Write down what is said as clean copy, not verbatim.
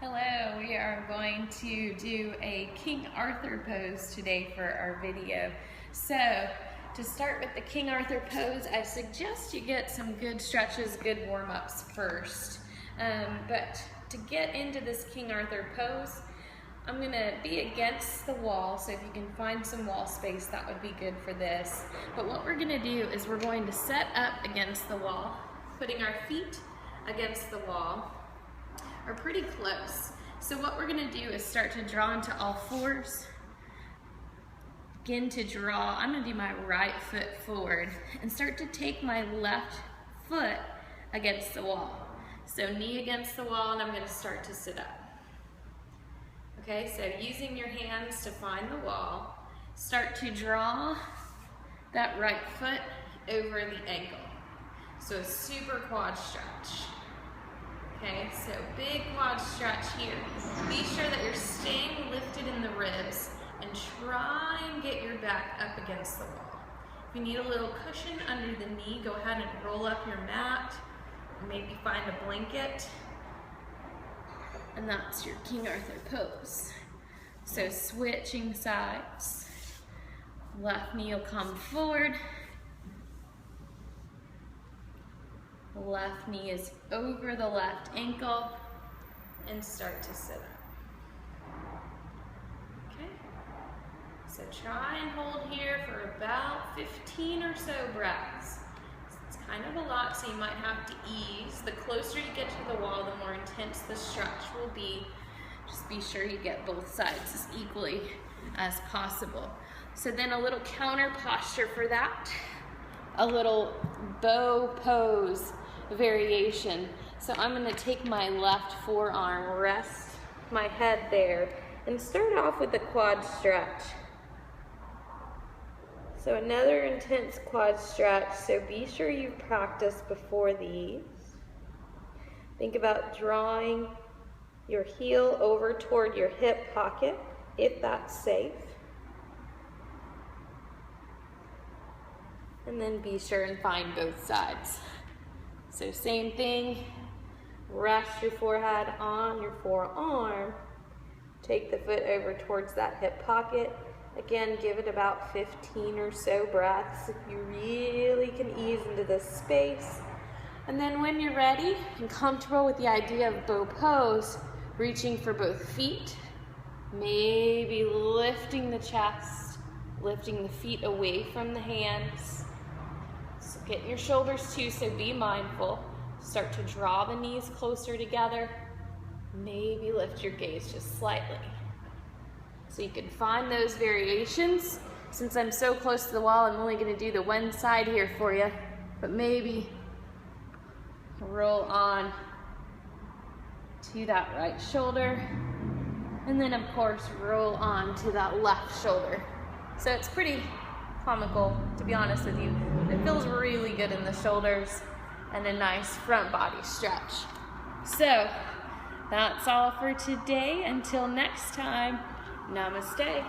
Hello, we are going to do a King Arthur pose today for our video. So, to start with the King Arthur pose, I suggest you get some good stretches, good warm-ups first. But to get into this King Arthur pose, I'm gonna be against the wall, so if you can find some wall space, that would be good for this. But what we're gonna do is we're going to set up against the wall, putting our feet against the wall, are pretty close. So what we're gonna do is start to draw into all fours. Begin to draw, I'm gonna do my right foot forward and start to take my left foot against the wall. So knee against the wall, and I'm gonna start to sit up. Okay, so using your hands to find the wall, start to draw that right foot over the ankle. So a super quad stretch. Okay, so big quad stretch here. Be sure that you're staying lifted in the ribs and try and get your back up against the wall. If you need a little cushion under the knee, go ahead and roll up your mat, or maybe find a blanket. And that's your King Arthur pose. So switching sides. Left knee will come forward. Left knee is over the left ankle, and start to sit up. Okay, so try and hold here for about 15 or so breaths. It's kind of a lot, so you might have to ease. The closer you get to the wall, the more intense the stretch will be. Just be sure you get both sides as equally as possible. So then a little counter posture for that, a little bow pose variation. So I'm going to take my left forearm, rest my head there, and start off with a quad stretch. So another intense quad stretch, so be sure you practice before these. Think about drawing your heel over toward your hip pocket, if that's safe. And then be sure and find both sides. So same thing, rest your forehead on your forearm, take the foot over towards that hip pocket. Again, give it about 15 or so breaths if you really can ease into this space. And then when you're ready and comfortable with the idea of bow pose, reaching for both feet, maybe lifting the chest, lifting the feet away from the hands. So get your shoulders too, so be mindful. Start to draw the knees closer together. Maybe lift your gaze just slightly. So you can find those variations. Since I'm so close to the wall, I'm only gonna do the one side here for you, but maybe roll on to that right shoulder, and then of course roll on to that left shoulder. So it's pretty comical, to be honest with you. It feels really good in the shoulders and a nice front body stretch. So that's all for today. Until next time, namaste.